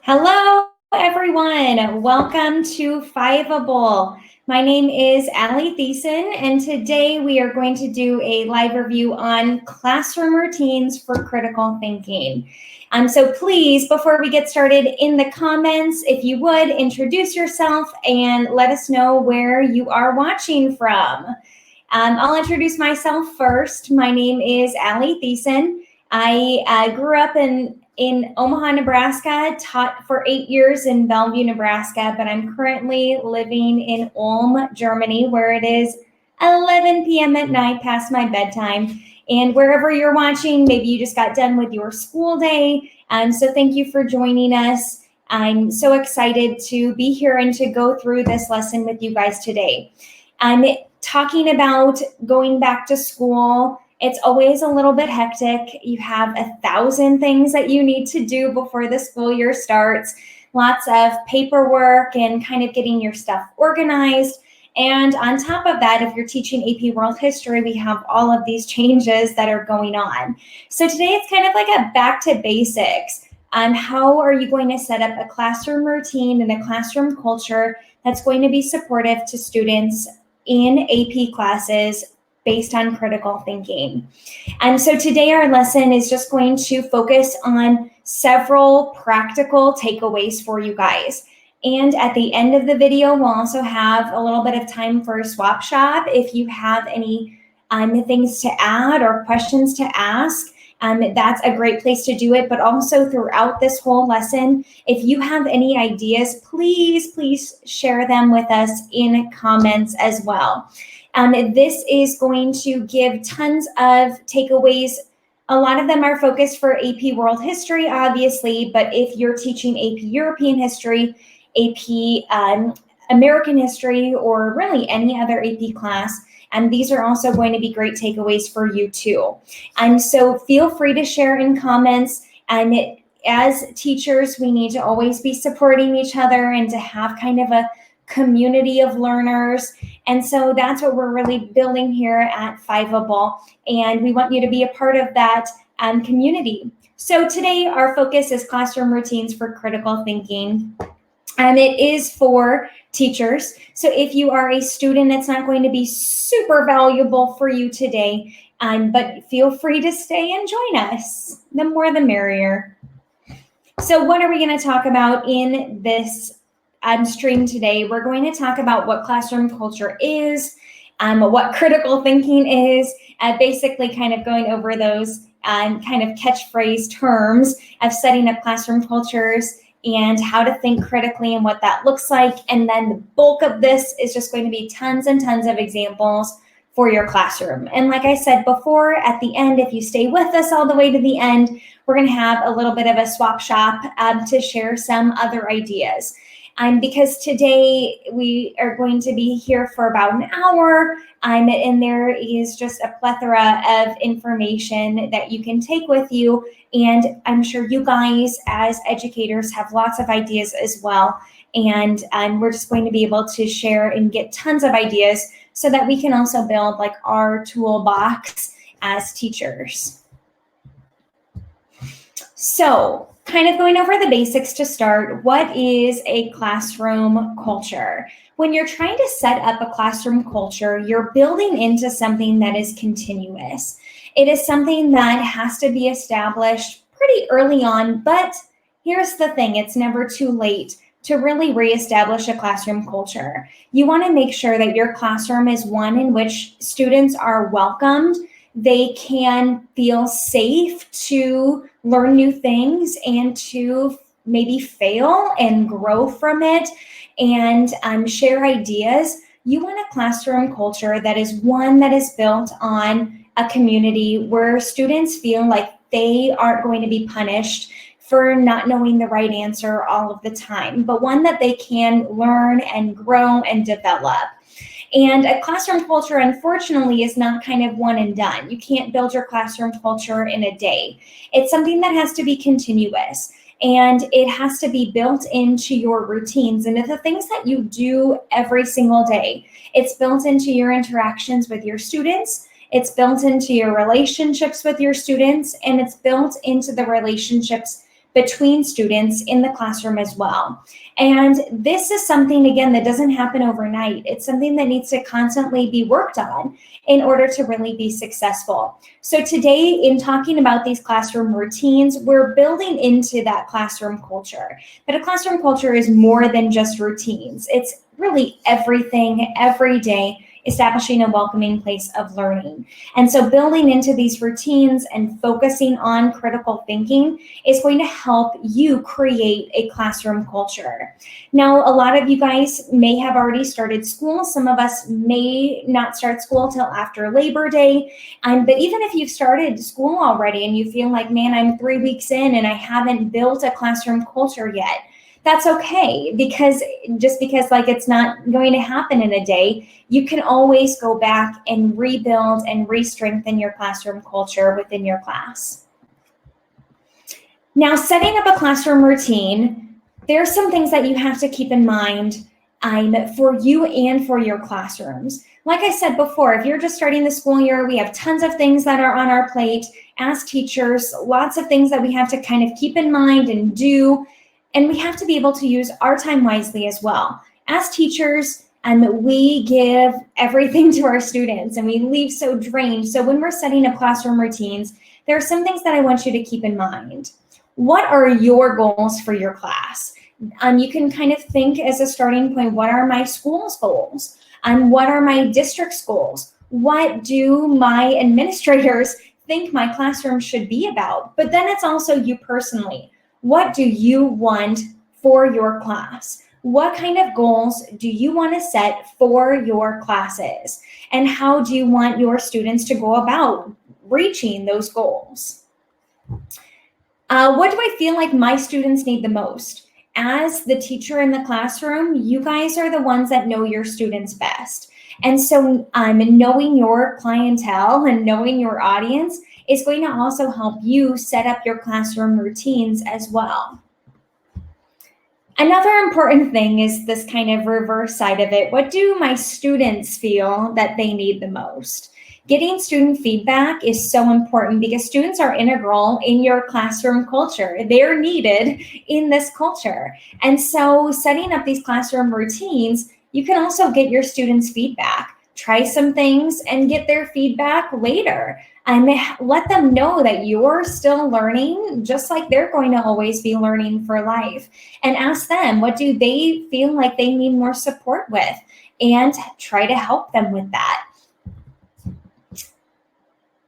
Hello, everyone. Welcome to Fishbowl. My name is Thesis, and today we are going to do a live review on classroom routines for critical thinking. So please, before we get started, in the comments, if you would, introduce yourself and let us know where you are watching from. I'll introduce myself first. My name is Thesis. I grew up in Omaha, Nebraska, taught for 8 years in Bellevue, Nebraska, but I'm currently living in Ulm, Germany, where it is 11 p.m. at night past my bedtime. And wherever you're watching, maybe you just got done with your school day. So thank you for joining us. I'm so excited to be here and to go through this lesson with you guys today. I'm talking about going back to school. It's always a little bit hectic. You have 1,000 things that you need to do before the school year starts. Lots of paperwork and kind of getting your stuff organized. And on top of that, if you're teaching AP World History, we have all of these changes that are going on. So today it's kind of like a back to basics. How are you going to set up a classroom routine and a classroom culture that's going to be supportive to students in AP classes based on critical thinking. And so today our lesson is just going to focus on several practical takeaways for you guys. And at the end of the video, we'll also have a little bit of time for a swap shop. If you have any things to add or questions to ask, that's a great place to do it. But also throughout this whole lesson, if you have any ideas, please share them with us in comments as well. This is going to give tons of takeaways. A lot of them are focused for AP World History, obviously, but if you're teaching AP European History, AP American History, or really any other AP class, and these are also going to be great takeaways for you too. And so feel free to share in comments. And as teachers, we need to always be supporting each other and to have kind of a community of learners. And so that's what we're really building here at Fishbowl. And we want you to be a part of that community. So today our focus is classroom routines for critical thinking. And it is for teachers. So if you are a student, it's not going to be super valuable for you today, but feel free to stay and join us. The more the merrier. So what are we going to talk about in this stream today? We're going to talk about what classroom culture is, what critical thinking is, basically kind of going over those kind of catchphrase terms of setting up classroom cultures and how to think critically and what that looks like. And then the bulk of this is just going to be tons and tons of examples for your classroom. And like I said before, at the end, if you stay with us all the way to the end, we're going to have a little bit of a swap shop to share some other ideas. Because today we are going to be here for about an hour, and there is just a plethora of information that you can take with you. And I'm sure you guys as educators have lots of ideas as well. And we're just going to be able to share and get tons of ideas so that we can also build like our toolbox as teachers. So, kind of going over the basics to start, what is a classroom culture? When you're trying to set up a classroom culture, you're building into something that is continuous. It is something that has to be established pretty early on, but here's the thing, it's never too late to really reestablish a classroom culture. You want to make sure that your classroom is one in which students are welcomed. They can feel safe to learn new things and to maybe fail and grow from it and share ideas. You want a classroom culture that is one that is built on a community where students feel like they aren't going to be punished for not knowing the right answer all of the time, but one that they can learn and grow and develop. And a classroom culture, unfortunately, is not kind of one and done. You can't build your classroom culture in a day. It's something that has to be continuous, and it has to be built into your routines and the things that you do every single day. It's built into your interactions with your students. It's built into your relationships with your students, and it's built into the relationships between students in the classroom as well. And this is something, again, that doesn't happen overnight. It's something that needs to constantly be worked on in order to really be successful. So today, in talking about these classroom routines, we're building into that classroom culture. But a classroom culture is more than just routines. It's really everything, every day, establishing a welcoming place of learning. And so building into these routines and focusing on critical thinking is going to help you create a classroom culture. Now, a lot of you guys may have already started school. Some of us may not start school till after Labor Day. But even if you've started school already and you feel like, man, I'm 3 weeks in and I haven't built a classroom culture yet, that's okay, because like it's not going to happen in a day, you can always go back and rebuild and re-strengthen your classroom culture within your class. Now, setting up a classroom routine, there are some things that you have to keep in mind for you and for your classrooms. Like I said before, if you're just starting the school year, we have tons of things that are on our plate as teachers, lots of things that we have to kind of keep in mind and do. And we have to be able to use our time wisely as well. As teachers, we give everything to our students and we leave so drained. So when we're setting up classroom routines, there are some things that I want you to keep in mind. What are your goals for your class? You can kind of think as a starting point, what are my school's goals? What are my district's goals? What do my administrators think my classroom should be about? But then it's also you personally. What do you want for your class? What kind of goals do you want to set for your classes? And how do you want your students to go about reaching those goals? What do I feel like my students need the most? As the teacher in the classroom, you guys are the ones that know your students best. And so knowing your clientele and knowing your audience is going to also help you set up your classroom routines as well. Another important thing is this kind of reverse side of it. What do my students feel that they need the most? Getting student feedback is so important because students are integral in your classroom culture. They're needed in this culture. And so setting up these classroom routines, you can also get your students' feedback. Try some things and get their feedback later. And let them know that you're still learning, just like they're going to always be learning for life. And ask them, what do they feel like they need more support with? And try to help them with that.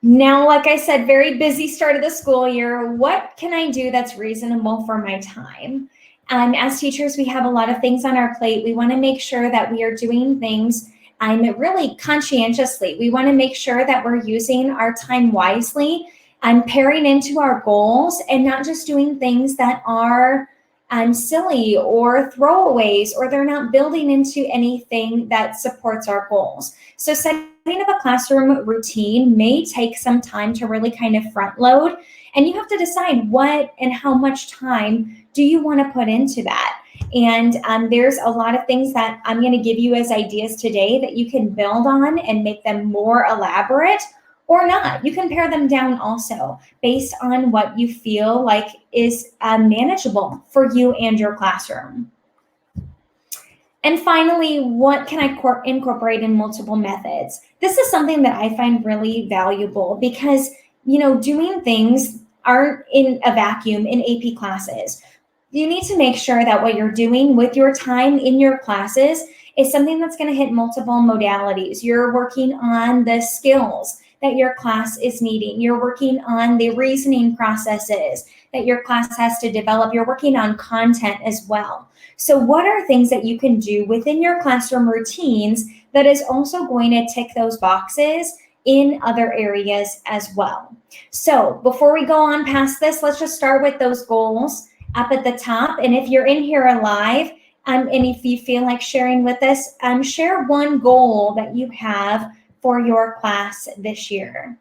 Now, like I said, very busy start of the school year. What can I do that's reasonable for my time? As teachers, we have a lot of things on our plate. We want to make sure that we are doing things really conscientiously. We want to make sure that we're using our time wisely and pairing into our goals and not just doing things that are silly or throwaways, or they're not building into anything that supports our goals. So setting up a classroom routine may take some time to really kind of front load, and you have to decide what and how much time do you want to put into that. And there's a lot of things that I'm going to give you as ideas today that you can build on and make them more elaborate or not. You can pare them down also based on what you feel like is manageable for you and your classroom. And finally, what can I incorporate in multiple methods? This is something that I find really valuable because, doing things aren't in a vacuum in AP classes. You need to make sure that what you're doing with your time in your classes is something that's going to hit multiple modalities. You're working on the skills that your class is needing. You're working on the reasoning processes that your class has to develop. You're working on content as well. So what are things that you can do within your classroom routines that is also going to tick those boxes in other areas as well? So before we go on past this, let's just start with those goals up at the top. And if you're in here live, and if you feel like sharing with us, share one goal that you have for your class this year.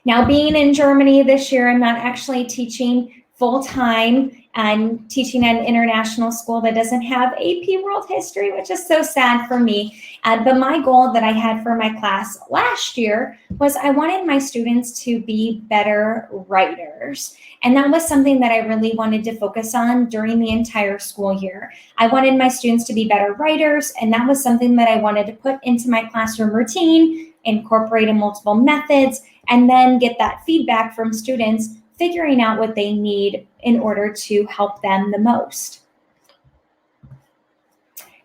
Now, being in Germany this year, I'm not actually teaching full-time. I'm teaching at an international school that doesn't have AP World History, which is so sad for me. But my goal that I had for my class last year was I wanted my students to be better writers. And that was something that I really wanted to focus on during the entire school year. I wanted my students to be better writers, and that was something that I wanted to put into my classroom routine, incorporate in multiple methods, and then get that feedback from students, figuring out what they need in order to help them the most.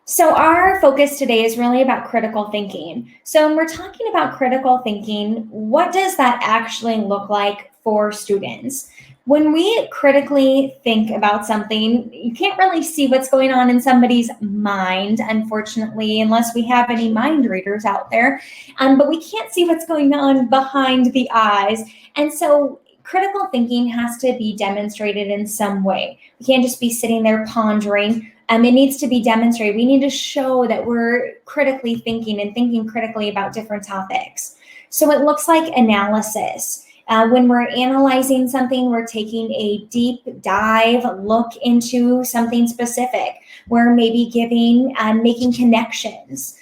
So our focus today is really about critical thinking. So when we're talking about critical thinking, what does that actually look like for students? When we critically think about something, you can't really see what's going on in somebody's mind, unfortunately, unless we have any mind readers out there. But we can't see what's going on behind the eyes. And so critical thinking has to be demonstrated in some way. We can't just be sitting there pondering. It needs to be demonstrated. We need to show that we're critically thinking and thinking critically about different topics. So it looks like analysis. When we're analyzing something, we're taking a deep dive look into something specific. We're maybe making connections.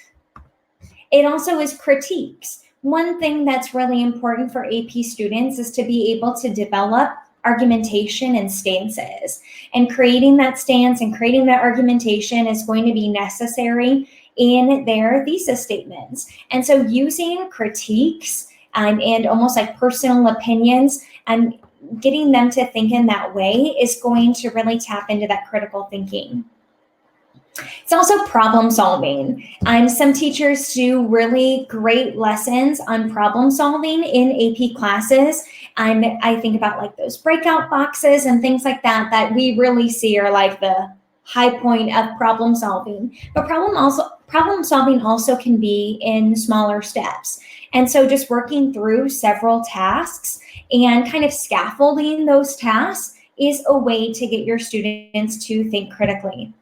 It also is critiques. One thing that's really important for AP students is to be able to develop argumentation and stances. And creating that stance and creating that argumentation is going to be necessary in their thesis statements. And so using critiques and almost like personal opinions and getting them to think in that way is going to really tap into that critical thinking. It's also problem solving. Some teachers do really great lessons on problem solving in AP classes. I think about like those breakout boxes and things like that we really see are like the high point of problem solving. But problem solving also can be in smaller steps. And so just working through several tasks and kind of scaffolding those tasks is a way to get your students to think critically.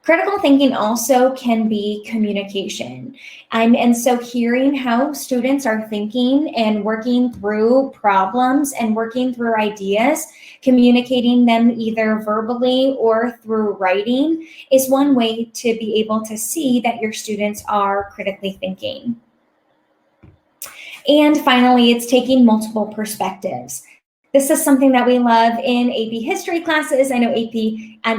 Critical thinking also can be communication. And so hearing how students are thinking and working through problems and working through ideas, communicating them either verbally or through writing is one way to be able to see that your students are critically thinking. And finally, it's taking multiple perspectives. This is something that we love in AP history classes. I know AP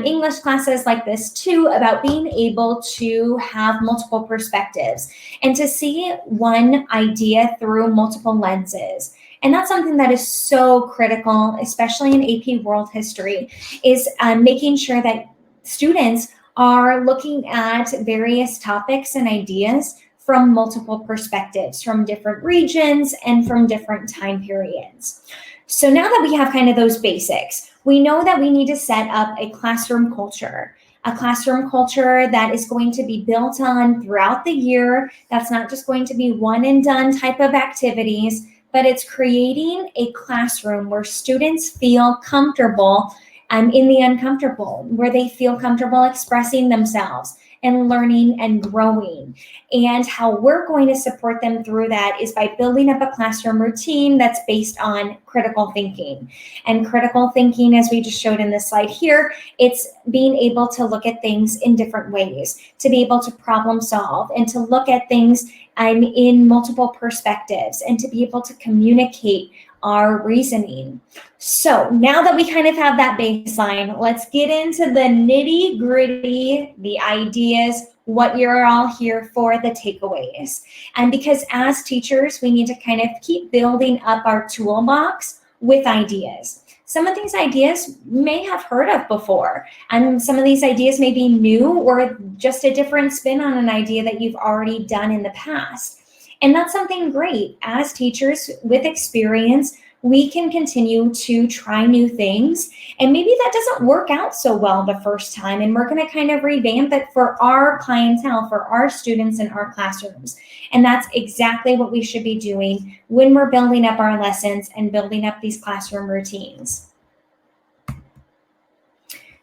English classes like this too, about being able to have multiple perspectives and to see one idea through multiple lenses. And that's something that is so critical, especially in AP World History, is making sure that students are looking at various topics and ideas from multiple perspectives, from different regions and from different time periods. So now that we have kind of those basics, we know that we need to set up a classroom culture that is going to be built on throughout the year. That's not just going to be one and done type of activities, but it's creating a classroom where students feel comfortable in the uncomfortable, where they feel comfortable expressing themselves and learning and growing. And how we're going to support them through that is by building up a classroom routine that's based on critical thinking. And critical thinking, as we just showed in this slide here, it's being able to look at things in different ways, to be able to problem solve and to look at things in multiple perspectives and to be able to communicate our reasoning. So now that we kind of have that baseline, let's get into the nitty gritty, the ideas, what you're all here for, the takeaways. And because as teachers, we need to kind of keep building up our toolbox with ideas. Some of these ideas you may have heard of before, and some of these ideas may be new or just a different spin on an idea that you've already done in the past. And that's something great. As teachers with experience, we can continue to try new things. And maybe that doesn't work out so well the first time. And we're going to kind of revamp it for our clientele, for our students in our classrooms. And that's exactly what we should be doing when we're building up our lessons and building up these classroom routines.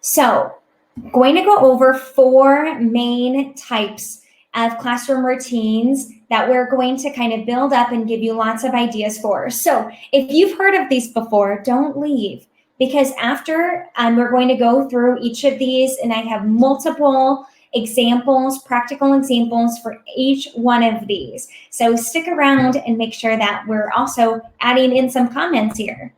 So, going to go over 4 main types of classroom routines that we're going to kind of build up and give you lots of ideas for. So if you've heard of these before, don't leave, because after we're going to go through each of these, and I have multiple examples, practical examples for each one of these. So stick around and make sure that we're also adding in some comments here.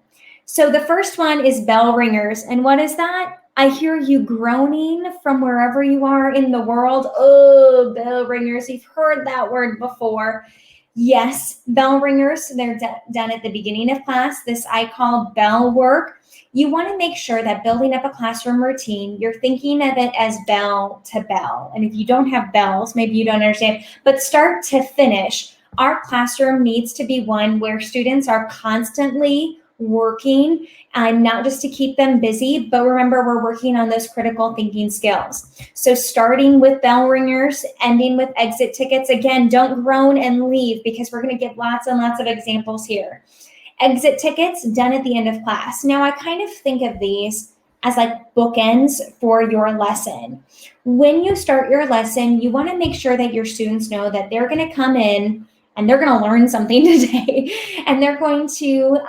So the first one is bell ringers. And what is that? I hear you groaning from wherever you are in the world. Oh, bell ringers. You've heard that word before. Yes, bell ringers. They're done at the beginning of class. This I call bell work. You want to make sure that building up a classroom routine, you're thinking of it as bell to bell. And if you don't have bells, maybe you don't understand, but start to finish. Our classroom needs to be one where students are constantly working, and not just to keep them busy, but remember, we're working on those critical thinking skills. So starting with bell ringers, ending with exit tickets. Again, don't groan and leave, because we're going to give lots and lots of examples here. Exit tickets done at the end of class. Now, I kind of think of these as like bookends for your lesson. When you start your lesson, you want to make sure that your students know that they're going to come in and they're going to learn something today, and they're going to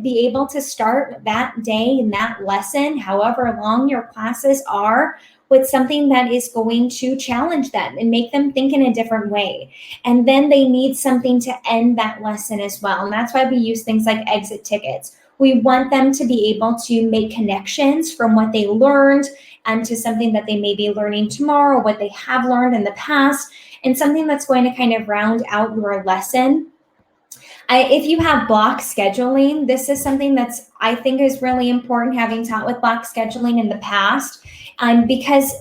be able to start that day and that lesson, however long your classes are, with something that is going to challenge them and make them think in a different way. And then they need something to end that lesson as well. And that's why we use things like exit tickets. We want them to be able to make connections from what they learned and to something that they may be learning tomorrow, what they have learned in the past, and something that's going to kind of round out your lesson. If you have block scheduling, this is something that's, I think, is really important, having taught with block scheduling in the past, because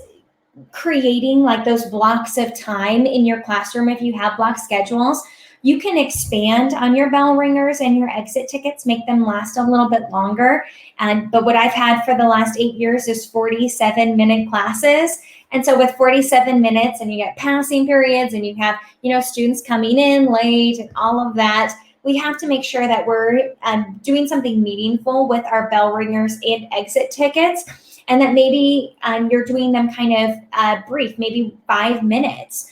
creating like those blocks of time in your classroom, if you have block schedules, you can expand on your bell ringers and your exit tickets, make them last a little bit longer. But what I've had for the last 8 years is 47-minute classes. And so with 47 minutes, and you get passing periods, and you have, students coming in late and all of that, we have to make sure that we're doing something meaningful with our bell ringers and exit tickets, and that maybe you're doing them kind of brief, maybe 5 minutes.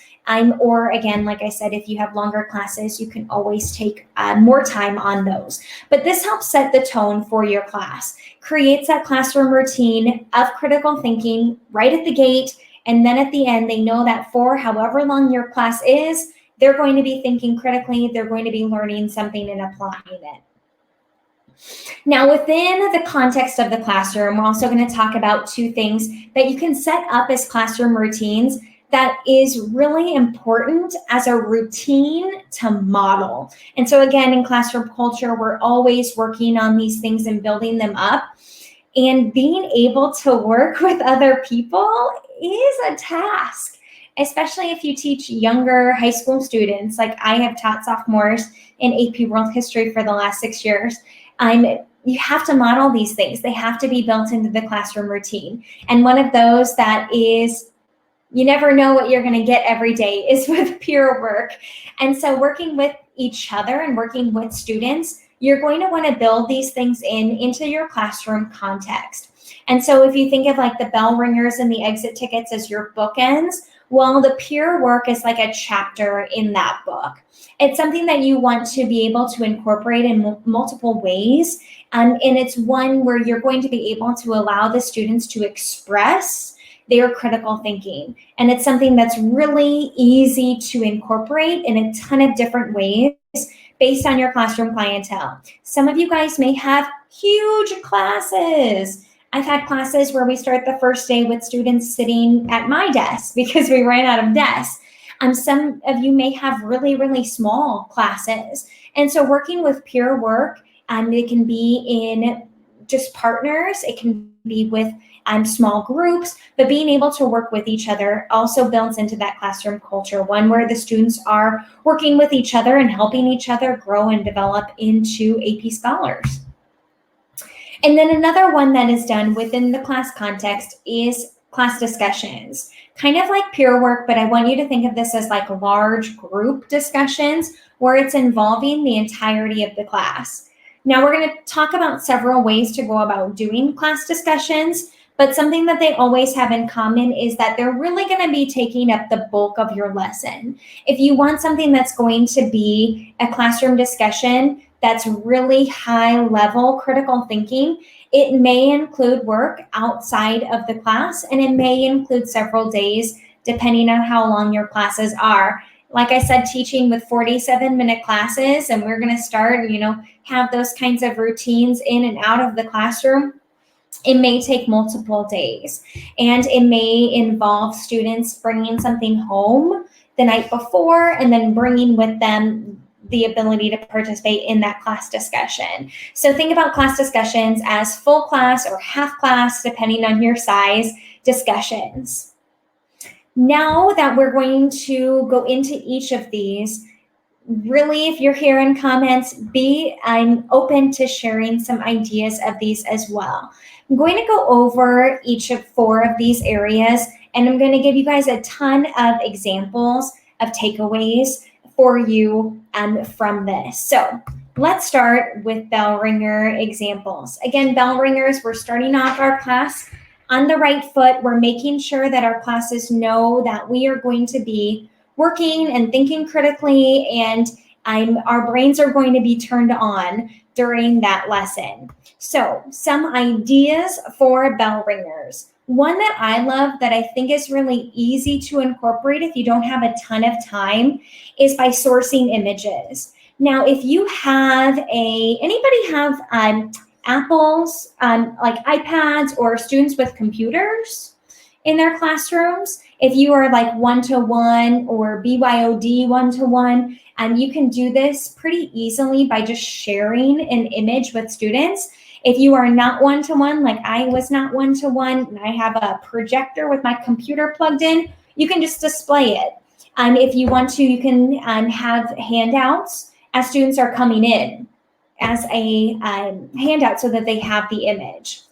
Or again, like I said, if you have longer classes, you can always take more time on those. But this helps set the tone for your class, creates that classroom routine of critical thinking right at the gate. And then at the end, they know that for however long your class is, they're going to be thinking critically, they're going to be learning something and applying it. Now, within the context of the classroom, we're also going to talk about two things that you can set up as classroom routines that is really important as a routine to model. And so again, in classroom culture, we're always working on these things and building them up. And being able to work with other people is a task, especially if you teach younger high school students. Like I have taught sophomores in AP World History for the last 6 years. You have to model these things. They have to be built into the classroom routine. And one of those that is, you never know what you're going to get every day, is with peer work. And so working with each other and working with students, you're going to want to build these things into your classroom context. And so if you think of like the bell ringers and the exit tickets as your bookends, well, the peer work is like a chapter in that book. It's something that you want to be able to incorporate in multiple ways. And it's one where you're going to be able to allow the students to express their critical thinking. And it's something that's really easy to incorporate in a ton of different ways based on your classroom clientele. Some of you guys may have huge classes. I've had classes where we start the first day with students sitting at my desk because we ran out of desks. Some of you may have really, really small classes. And so working with peer work, it can be in just partners, it can be with small groups, but being able to work with each other also builds into that classroom culture, one where the students are working with each other and helping each other grow and develop into AP scholars. And then another one that is done within the class context is class discussions, kind of like peer work, but I want you to think of this as like large group discussions where it's involving the entirety of the class. Now we're going to talk about several ways to go about doing class discussions, but something that they always have in common is that they're really going to be taking up the bulk of your lesson. If you want something that's going to be a classroom discussion that's really high level critical thinking, it may include work outside of the class, and it may include several days depending on how long your classes are. Like I said, teaching with 47-minute classes, and we're going to start, have those kinds of routines in and out of the classroom. It may take multiple days, and it may involve students bringing something home the night before and then bringing with them the ability to participate in that class discussion. So think about class discussions as full class or half class, depending on your size, discussions. Now that we're going to go into each of these, really, if you're here in comments, I'm open to sharing some ideas of these as well. I'm going to go over each of 4 of these areas, and I'm going to give you guys a ton of examples of takeaways for you from this. So let's start with bell ringer examples. Again, bell ringers, we're starting off our class on the right foot. We're making sure that our classes know that we are going to be working and thinking critically, and our brains are going to be turned on during that lesson. So some ideas for bell ringers. One that I love that I think is really easy to incorporate if you don't have a ton of time is by sourcing images. Now, if you have anybody have Apples, like iPads, or students with computers in their classrooms, if you are like one-to-one or BYOD one-to-one, you can do this pretty easily by just sharing an image with students. If you are not one-to-one, like I was not one-to-one, and I have a projector with my computer plugged in, you can just display it. If you want to, you can have handouts as students are coming in as a handout so that they have the image.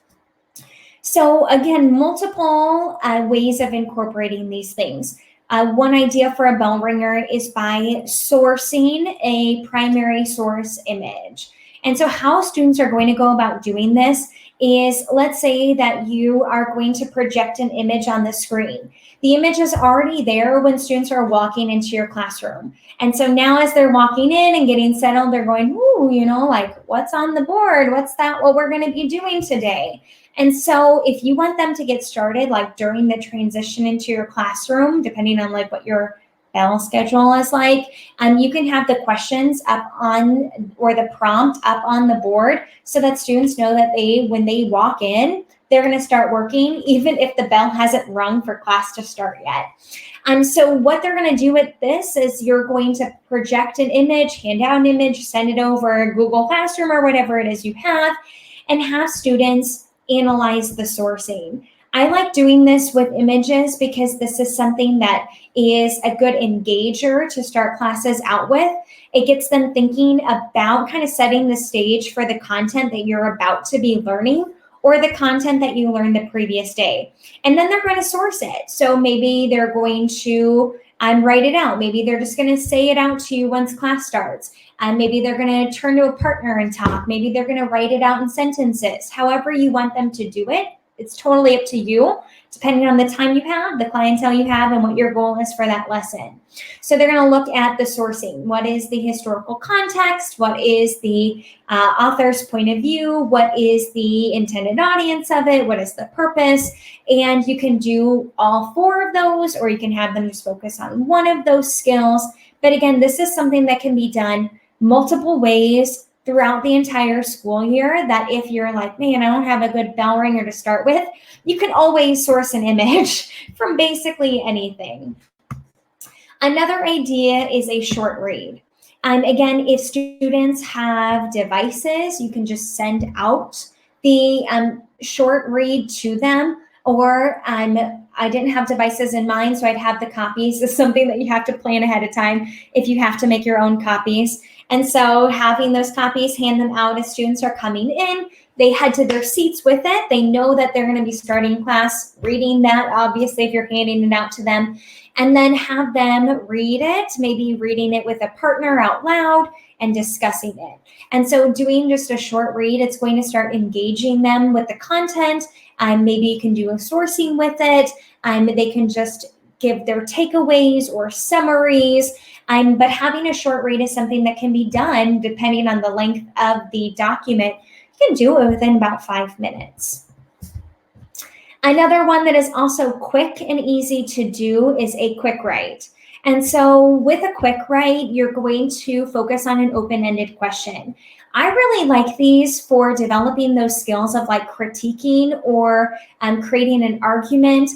So again, multiple ways of incorporating these things. One idea for a bell ringer is by sourcing a primary source image. And so how students are going to go about doing this is, let's say that you are going to project an image on the screen. The image is already there when students are walking into your classroom. And so now as they're walking in and getting settled, they're going, ooh, like what's on the board? What's that, what we're going to be doing today? And so if you want them to get started, like during the transition into your classroom, depending on like what your bell schedule is like, you can have the questions up on, or the prompt up on the board, so that students know that when they walk in, they're going to start working, even if the bell hasn't rung for class to start yet. So what they're going to do with this is you're going to project an image, hand out an image, send it over Google Classroom or whatever it is you have, and have students analyze the sourcing. I like doing this with images because this is something that is a good engager to start classes out with. It gets them thinking about kind of setting the stage for the content that you're about to be learning, or the content that you learned the previous day. And then they're going to source it. So maybe they're going to write it out. Maybe they're just going to say it out to you once class starts. Maybe they're going to turn to a partner and talk. Maybe they're going to write it out in sentences. However you want them to do it, it's totally up to you, depending on the time you have, the clientele you have, and what your goal is for that lesson. So they're going to look at the sourcing. What is the historical context? What is the author's point of view? What is the intended audience of it? What is the purpose? And you can do all 4 of those, or you can have them just focus on one of those skills. But again, this is something that can be done multiple ways throughout the entire school year, that if you're like, man, I don't have a good bell ringer to start with, you can always source an image from basically anything. Another idea is a short read. Again, if students have devices, you can just send out the short read to them, or I didn't have devices in mind, so I'd have the copies. It's something that you have to plan ahead of time if you have to make your own copies. And so having those copies, hand them out as students are coming in. They head to their seats with it. They know that they're going to be starting class, reading that, obviously, if you're handing it out to them, and then have them read it, maybe reading it with a partner out loud and discussing it. And so doing just a short read, it's going to start engaging them with the content. Maybe you can do a sourcing with it. They can just give their takeaways or summaries. But having a short read is something that can be done depending on the length of the document. You can do it within about 5 minutes. Another one that is also quick and easy to do is a quick write. And so with a quick write, you're going to focus on an open-ended question. I really like these for developing those skills of like critiquing or creating an argument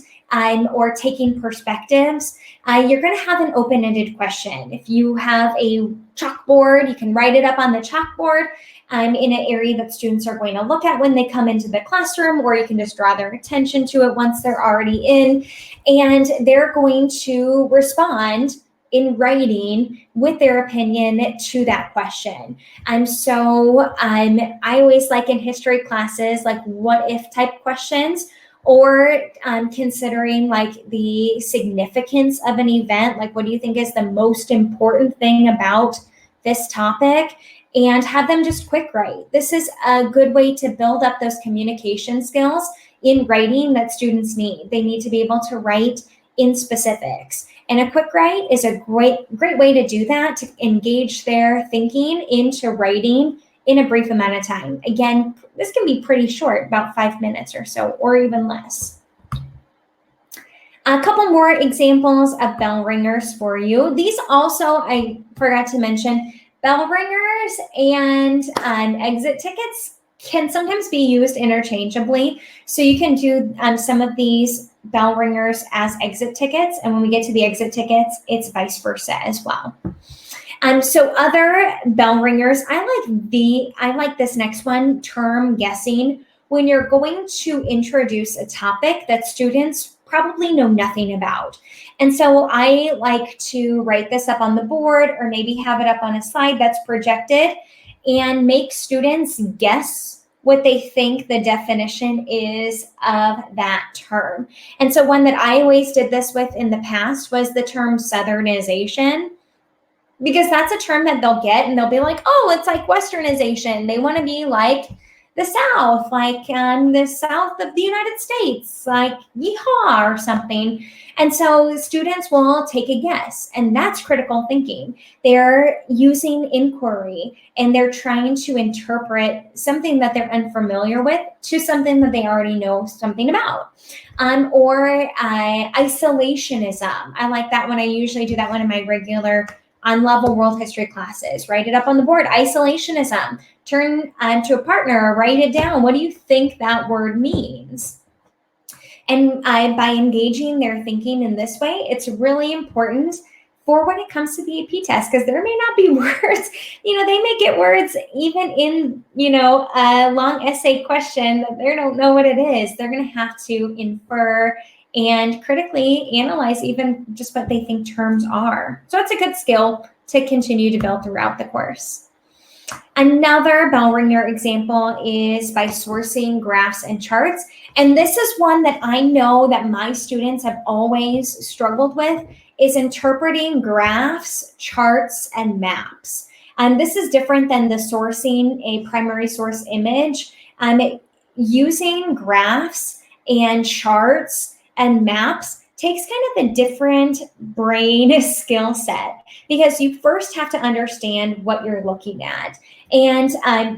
or taking perspectives. You're going to have an open-ended question. If you have a chalkboard, you can write it up on the chalkboard in an area that students are going to look at when they come into the classroom, or you can just draw their attention to it once they're already in, and they're going to respond in writing with their opinion to that question. So I always like in history classes, like what if type questions, or considering like the significance of an event, like what do you think is the most important thing about this topic, and have them just quick write. This is a good way to build up those communication skills in writing that students need. They need to be able to write in specifics. And a quick write is a great way to do that, to engage their thinking into writing in a brief amount of time. Again, this can be pretty short, about 5 minutes or so, or even less. A couple more examples of bell ringers for you. These also, I forgot to mention, bell ringers and exit tickets can sometimes be used interchangeably. So you can do some of these bell ringers as exit tickets. And when we get to the exit tickets, it's vice versa as well. So other bell ringers, I like this next one, term guessing, when you're going to introduce a topic that students probably know nothing about. And so I like to write this up on the board, or maybe have it up on a slide that's projected, and make students guess what they think the definition is of that term. And so one that I always did this with in the past was the term Southernization, because that's a term that they'll get and they'll be like, oh, it's like Westernization. They want to be like the South, like the South of the United States, like yeehaw or something. And so students will take a guess, and that's critical thinking. They're using inquiry, and they're trying to interpret something that they're unfamiliar with to something that they already know something about. Or isolationism. I like that one. I usually do that one in my regular on-level world history classes. Write it up on the board. Isolationism. Turn to a partner or write it down. What do you think that word means? And by engaging their thinking in this way, it's really important for when it comes to the AP test, because there may not be words, they may get words even in, a long essay question that they don't know what it is. They're going to have to infer and critically analyze even just what they think terms are. So it's a good skill to continue to build throughout the course. Another bell ringer example is by sourcing graphs and charts. And this is one that I know that my students have always struggled with, is interpreting graphs, charts, and maps. And this is different than the sourcing a primary source image. Using graphs and charts and maps takes kind of a different brain skill set, because you first have to understand what you're looking at. And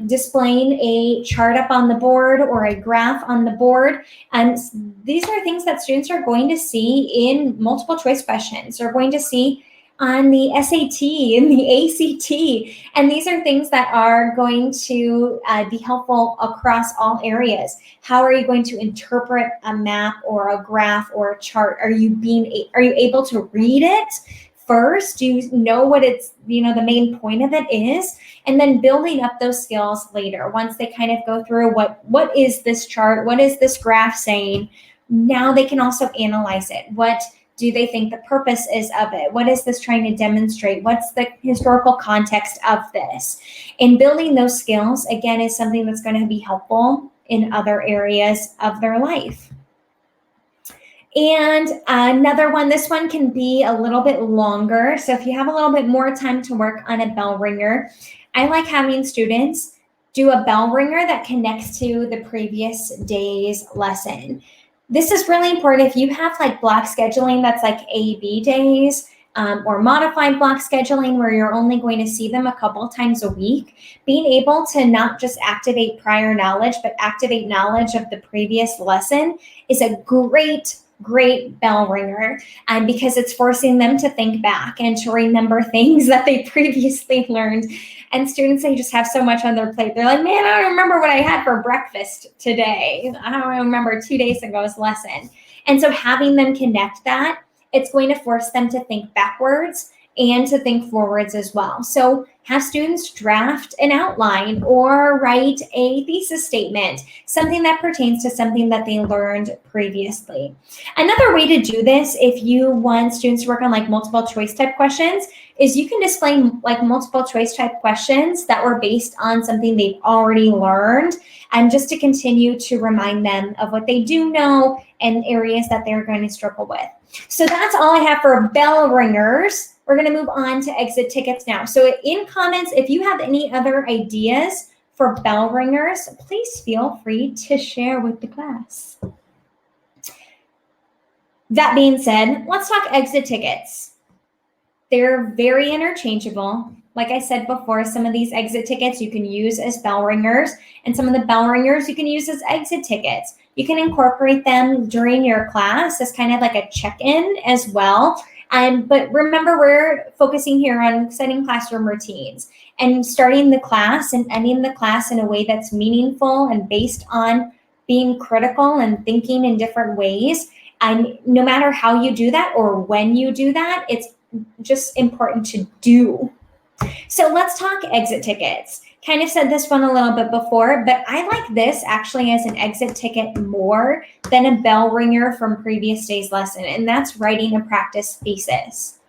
displaying a chart up on the board or a graph on the board, these are things that students are going to see in multiple choice questions. They're going to see on the SAT and the ACT. And these are things that are going to be helpful across all areas. How are you going to interpret a map or a graph or a chart? Are you able to read it first? Do you know what it's, the main point of it is? And then building up those skills later, once they kind of go through what is this chart? What is this graph saying? Now they can also analyze it. What do they think the purpose is of it? What is this trying to demonstrate? What's the historical context of this? And building those skills, again, is something that's going to be helpful in other areas of their life. And another one, this one can be a little bit longer. So if you have a little bit more time to work on a bell ringer, I like having students do a bell ringer that connects to the previous day's lesson. This is really important. If you have like block scheduling that's like A-B days, or modified block scheduling where you're only going to see them a couple times a week, being able to not just activate prior knowledge, but activate knowledge of the previous lesson is a great bell ringer, because it's forcing them to think back and to remember things that they previously learned. And students, they just have so much on their plate. They're like, man, I don't remember what I had for breakfast today. I don't remember 2 days ago's lesson. And so having them connect that, it's going to force them to think backwards and to think forwards as well. So have students draft an outline or write a thesis statement, something that pertains to something that they learned previously. Another way to do this, if you want students to work on like multiple choice type questions, is you can display like multiple choice type questions that were based on something they've already learned, and just to continue to remind them of what they do know and areas that they're going to struggle with. So that's all I have for bell ringers. We're going to move on to exit tickets now. So in comments, if you have any other ideas for bell ringers, please feel free to share with the class. That being said, let's talk exit tickets. They're very interchangeable. Like I said before, some of these exit tickets you can use as bell ringers, and some of the bell ringers you can use as exit tickets. You can incorporate them during your class as kind of like a check-in as well. But remember, we're focusing here on setting classroom routines and starting the class and ending the class in a way that's meaningful and based on being critical and thinking in different ways. And no matter how you do that or when you do that, it's just important to do. So let's talk exit tickets. Kind of said this one a little bit before, but I like this actually as an exit ticket more than a bell ringer from previous day's lesson, and that's writing a practice thesis.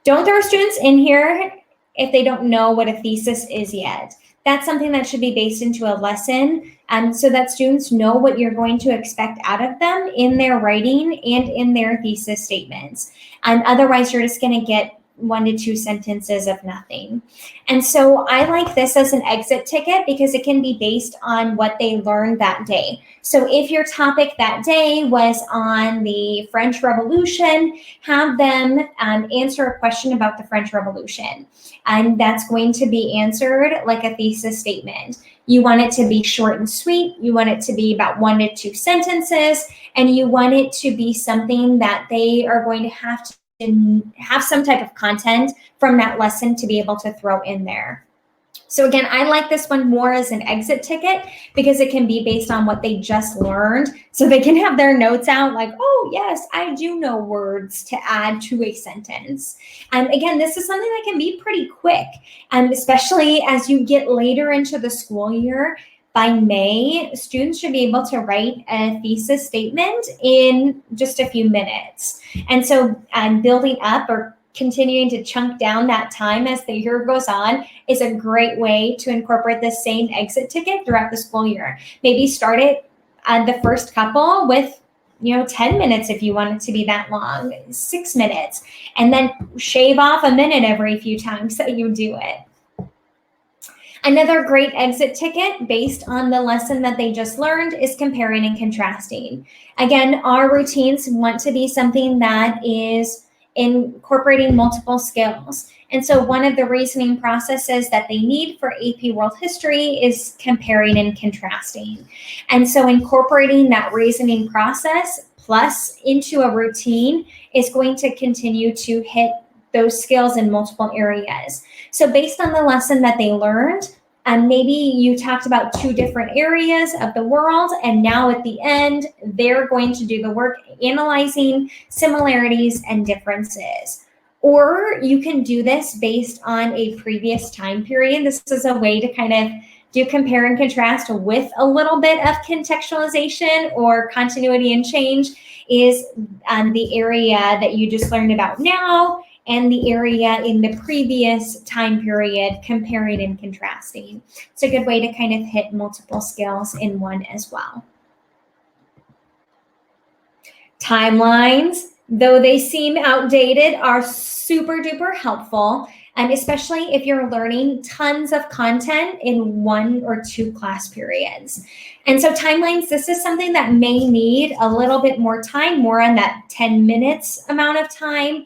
Don't throw students in here if they don't know what a thesis is yet. That's something that should be based into a lesson, so that students know what you're going to expect out of them in their writing and in their thesis statements. Otherwise, you're just going to get 1 to 2 sentences of nothing. And so I like this as an exit ticket because it can be based on what they learned that day. So if your topic that day was on the French Revolution, have them answer a question about the French Revolution. And that's going to be answered like a thesis statement. You want it to be short and sweet. You want it to be about 1 to 2 sentences. And you want it to be something that they are going to have some type of content from that lesson to be able to throw in there. So again, I like this one more as an exit ticket because it can be based on what they just learned. So they can have their notes out like, oh yes, I do know words to add to a sentence. Again, this is something that can be pretty quick, especially as you get later into the school year. By May, students should be able to write a thesis statement in just a few minutes. And so building up or continuing to chunk down that time as the year goes on is a great way to incorporate the same exit ticket throughout the school year. Maybe start it the first couple with 10 minutes if you want it to be that long, 6 minutes, and then shave off a minute every few times that you do it. Another great exit ticket based on the lesson that they just learned is comparing and contrasting. Again, our routines want to be something that is incorporating multiple skills. And so one of the reasoning processes that they need for AP World History is comparing and contrasting. And so incorporating that reasoning process plus into a routine is going to continue to hit those skills in multiple areas. So based on the lesson that they learned, maybe you talked about 2 different areas of the world, and now at the end, they're going to do the work analyzing similarities and differences. Or you can do this based on a previous time period. This is a way to kind of do compare and contrast with a little bit of contextualization or continuity and change is the area that you just learned about now and the area in the previous time period, comparing and contrasting. It's a good way to kind of hit multiple skills in one as well. Timelines, though they seem outdated, are super duper helpful, and especially if you're learning tons of content in 1 or 2 class periods. And so timelines, this is something that may need a little bit more time, more on that 10 minutes amount of time.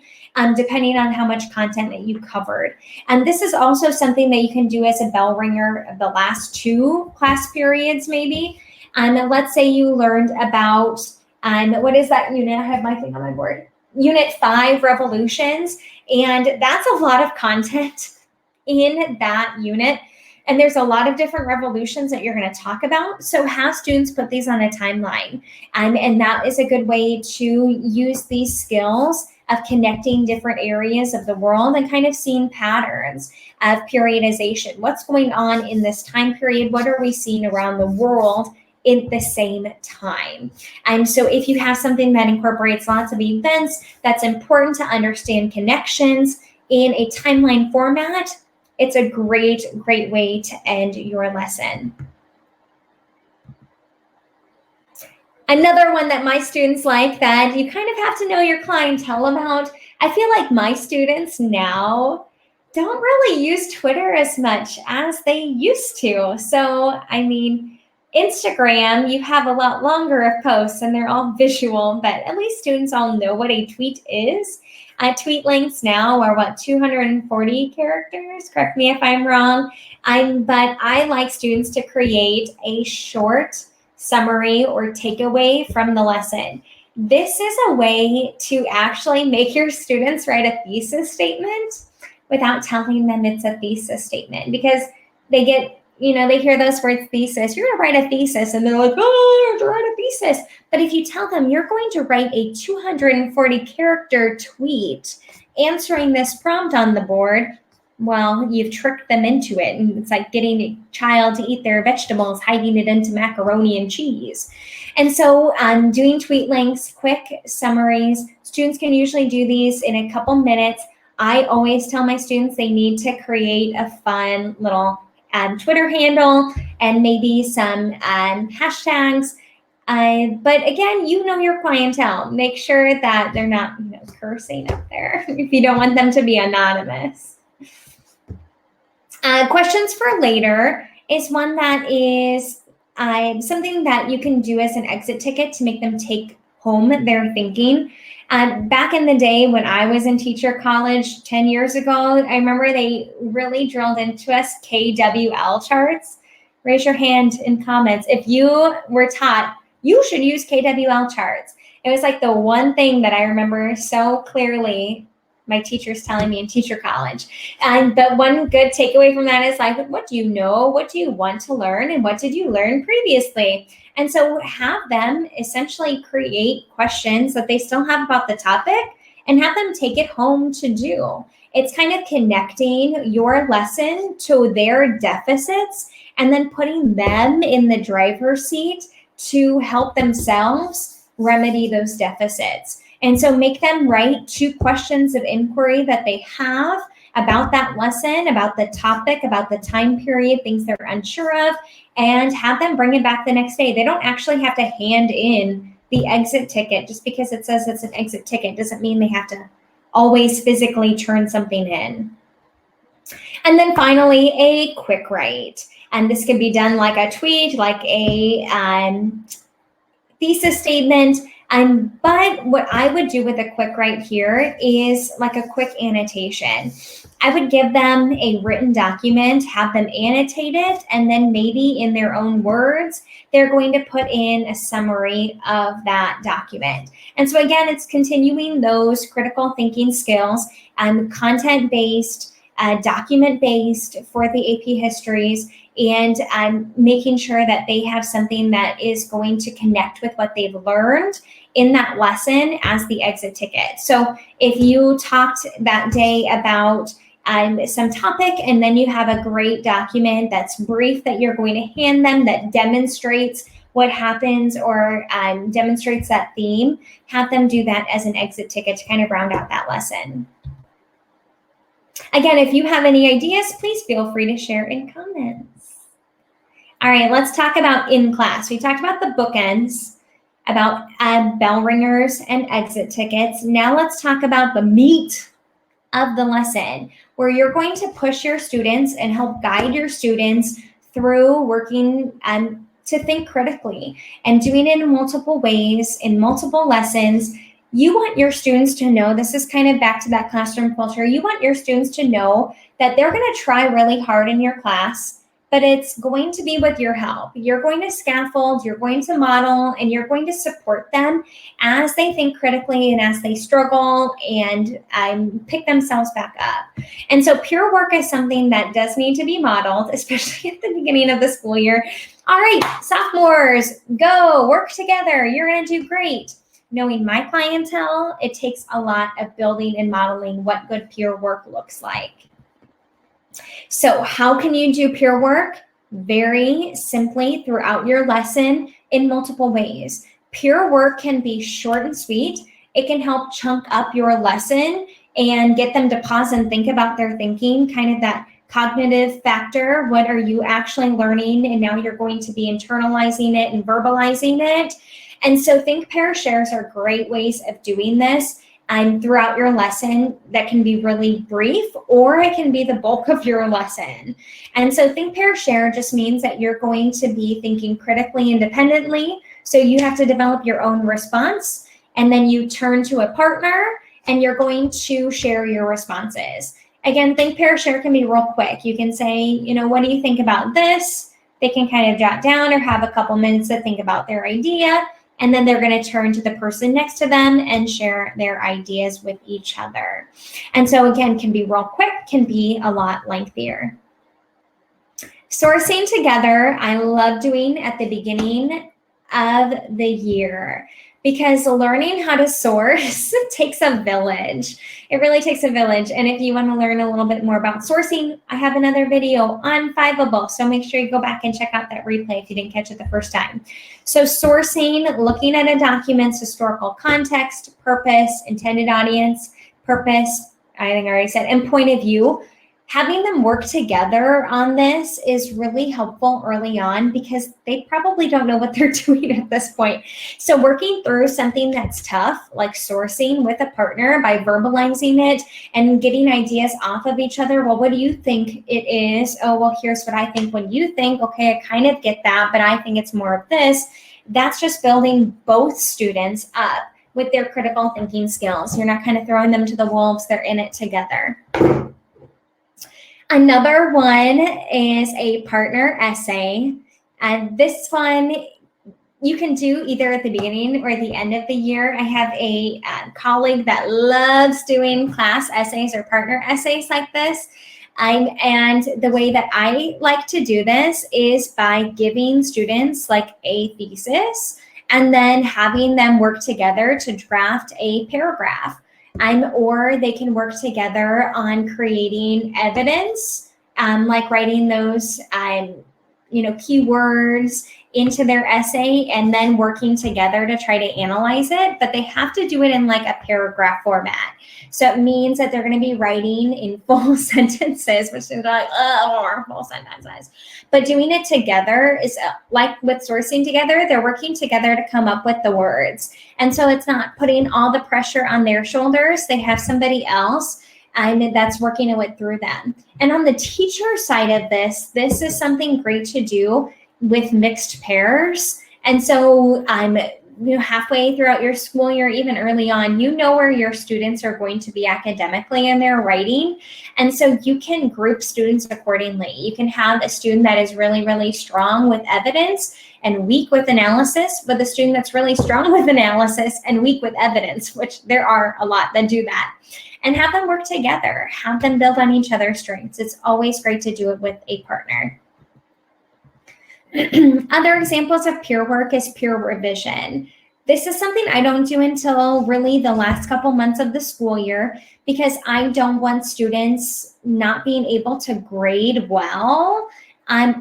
depending on how much content that you covered. And this is also something that you can do as a bell ringer of the last 2 class periods, maybe. Let's say you learned about, what is that unit? I have my thing on my board. Unit 5, revolutions. And that's a lot of content in that unit. And there's a lot of different revolutions that you're going to talk about. So have students put these on a timeline. And that is a good way to use these skills of connecting different areas of the world and kind of seeing patterns of periodization. What's going on in this time period? What are we seeing around the world in the same time? And so if you have something that incorporates lots of events, that's important to understand connections in a timeline format. It's a great way to end your lesson. Another one that my students like that you kind of have to know your clientele about. I feel like my students now don't really use Twitter as much as they used to. So, I mean, Instagram, you have a lot longer of posts and they're all visual, but at least students all know what a tweet is. Tweet lengths now are 240 characters? Correct me if I'm wrong. But I like students to create a short summary or takeaway from the lesson. This is a way to actually make your students write a thesis statement without telling them it's a thesis statement, because they get, they hear those words thesis, you're going to write a thesis, and they're like, oh, I have to write a thesis. But if you tell them you're going to write a 240 character tweet answering this prompt on the board, well, you've tricked them into it. And it's like getting a child to eat their vegetables, hiding it into macaroni and cheese. And so doing tweet lengths, quick summaries, students can usually do these in a couple minutes. I always tell my students they need to create a fun little Twitter handle and maybe some hashtags. But again, your clientele. Make sure that they're not cursing up there if you don't want them to be anonymous. Questions for later is one that is something that you can do as an exit ticket to make them take home their thinking. Back in the day when I was in teacher college 10 years ago, I remember they really drilled into us KWL charts. Raise your hand in comments if you were taught you should use KWL charts. It was like the one thing that I remember so clearly my teachers telling me in teacher college. But one good takeaway from that is like, what do you know? What do you want to learn? And what did you learn previously? And so have them essentially create questions that they still have about the topic and have them take it home to do. It's kind of connecting your lesson to their deficits and then putting them in the driver's seat to help themselves remedy those deficits. And so make them write 2 questions of inquiry that they have about that lesson, about the topic, about the time period, things they're unsure of, and have them bring it back the next day. They don't actually have to hand in the exit ticket. Just because it says it's an exit ticket doesn't mean they have to always physically turn something in. And then finally, a quick write. And this could be done like a tweet, like a thesis statement. But what I would do with a quick write here is like a quick annotation. I would give them a written document, have them annotate it, and then maybe in their own words, they're going to put in a summary of that document. And so again, it's continuing those critical thinking skills, content-based, document-based for the AP histories, and making sure that they have something that is going to connect with what they've learned in that lesson as the exit ticket. So if you talked that day about some topic and then you have a great document that's brief that you're going to hand them that demonstrates what happens or demonstrates that theme, have them do that as an exit ticket to kind of round out that lesson. Again, if you have any ideas, please feel free to share in comments. All right, let's talk about in class. We talked about the bookends, about bell ringers and exit tickets. Now let's talk about the meat of the lesson, where you're going to push your students and help guide your students through working to think critically and doing it in multiple ways, in multiple lessons, You want your students to know, this is kind of back to that classroom culture, you want your students to know that they're going to try really hard in your class, but it's going to be with your help. You're going to scaffold, you're going to model, and you're going to support them as they think critically and as they struggle and pick themselves back up. And so peer work is something that does need to be modeled, especially at the beginning of the school year. All right, sophomores, go work together. You're going to do great. Knowing my clientele, it takes a lot of building and modeling what good peer work looks like. So how can you do peer work? Very simply throughout your lesson in multiple ways. Peer work can be short and sweet. It can help chunk up your lesson and get them to pause and think about their thinking, kind of that cognitive factor. What are you actually learning? And now you're going to be internalizing it and verbalizing it. And so think, pair, shares are great ways of doing this. Throughout your lesson that can be really brief, or it can be the bulk of your lesson. And so think, pair, share just means that you're going to be thinking critically independently. So you have to develop your own response, and then you turn to a partner and you're going to share your responses. Again, think, pair, share can be real quick. You can say, what do you think about this? They can kind of jot down or have a couple minutes to think about their idea. And then they're going to turn to the person next to them and share their ideas with each other. And so again, can be real quick, can be a lot lengthier. Sourcing together, I love doing at the beginning of the year, because learning how to source takes a village. It really takes a village. And if you want to learn a little bit more about sourcing, I have another video on Fiveable. So make sure you go back and check out that replay if you didn't catch it the first time. So sourcing, looking at a document's historical context, purpose, intended audience, purpose, I think I already said, and point of view. Having them work together on this is really helpful early on, because they probably don't know what they're doing at this point. So working through something that's tough, like sourcing with a partner by verbalizing it and getting ideas off of each other. Well, what do you think it is? Oh, well, here's what I think when you think. Okay, I kind of get that, but I think it's more of this. That's just building both students up with their critical thinking skills. You're not kind of throwing them to the wolves. They're in it together. Another one is a partner essay. And this one you can do either at the beginning or the end of the year. I have a colleague that loves doing class essays or partner essays like this. And the way that I like to do this is by giving students like a thesis and then having them work together to draft a paragraph. Or they can work together on creating evidence, like writing those, keywords into their essay and then working together to try to analyze it. But they have to do it in like a paragraph format. So it means that they're going to be writing in full sentences, which is like, full sentences. But doing it together is like with sourcing together, they're working together to come up with the words. And so it's not putting all the pressure on their shoulders. They have somebody else that's working it through them. And on the teacher side of this is something great to do with mixed pairs. And so halfway throughout your school year, even early on, where your students are going to be academically in their writing. And so you can group students accordingly. You can have a student that is really, really strong with evidence and weak with analysis, but the student that's really strong with analysis and weak with evidence, which there are a lot that do that. And have them work together, have them build on each other's strengths. It's always great to do it with a partner. Other examples of peer work is peer revision. This is something I don't do until really the last couple months of the school year, because I don't want students not being able to grade well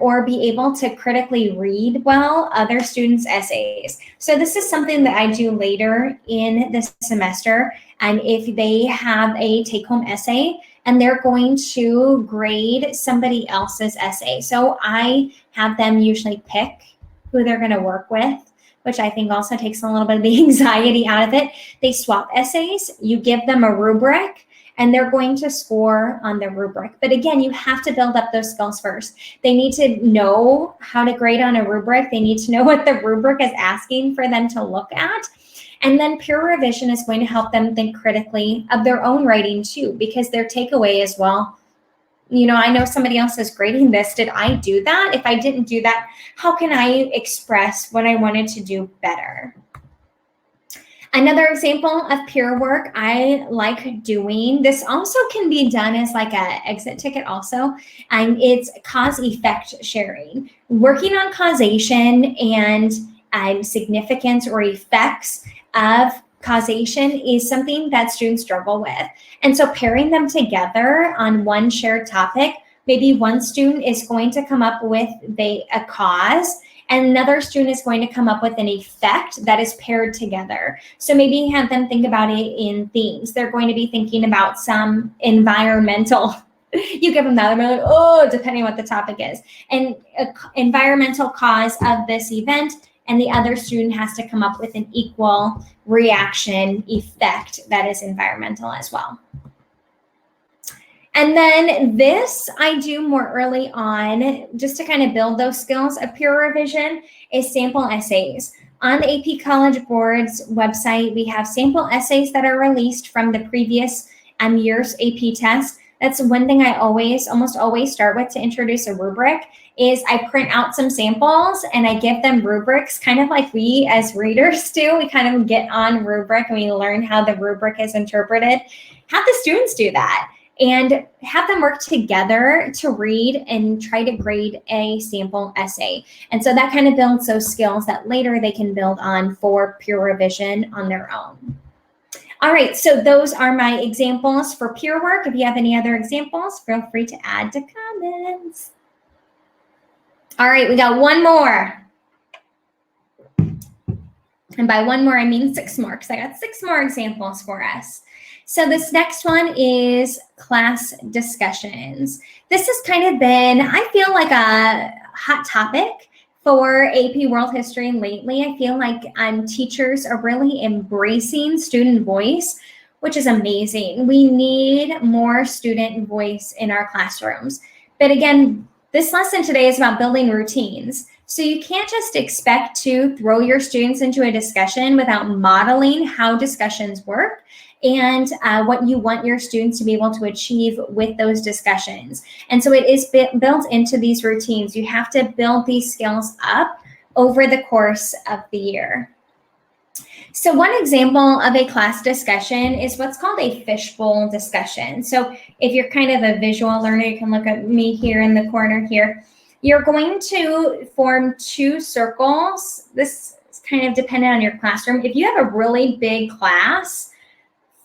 or be able to critically read well other students' essays. So this is something that I do later in the semester. And if they have a take-home essay and they're going to grade somebody else's essay. So I have them usually pick who they're going to work with, which I think also takes a little bit of the anxiety out of it. They swap essays, you give them a rubric, and they're going to score on the rubric. But again, you have to build up those skills first. They need to know how to grade on a rubric. They need to know what the rubric is asking for them to look at. And then peer revision is going to help them think critically of their own writing too, because their takeaway is, well, you know, I know somebody else is grading this. Did I do that? If I didn't do that, how can I express what I wanted to do better? Another example of peer work I like doing, this also can be done as like an exit ticket also, and it's cause-effect sharing. Working on causation and significance or effects of causation is something that students struggle with. And so pairing them together on one shared topic, maybe one student is going to come up with a cause, and another student is going to come up with an effect that is paired together. So maybe have them think about it in themes. They're going to be thinking about some environmental, you give them that, and they're like, oh, depending on what the topic is, and environmental cause of this event, and the other student has to come up with an equal reaction effect that is environmental as well. And then this I do more early on, just to kind of build those skills of peer revision, is sample essays. On the AP College Board's website, we have sample essays that are released from the previous year's AP test. That's one thing I almost always start with to introduce a rubric, is I print out some samples and I give them rubrics, kind of like we as readers do. We kind of get on rubric and we learn how the rubric is interpreted. Have the students do that and have them work together to read and try to grade a sample essay. And so that kind of builds those skills that later they can build on for peer revision on their own. All right, so those are my examples for peer work. If you have any other examples, feel free to add to comments. All right, we got one more. And by one more, I mean 6 more, because I got 6 more examples for us. So this next one is class discussions. This has kind of been, I feel like, a hot topic for AP World History lately. I feel like teachers are really embracing student voice, which is amazing. We need more student voice in our classrooms. But again, this lesson today is about building routines. So you can't just expect to throw your students into a discussion without modeling how discussions work and what you want your students to be able to achieve with those discussions. And so it is built into these routines. You have to build these skills up over the course of the year. So one example of a class discussion is what's called a fishbowl discussion. So if you're kind of a visual learner, you can look at me here in the corner here. You're going to form 2 circles. This is kind of dependent on your classroom. If you have a really big class,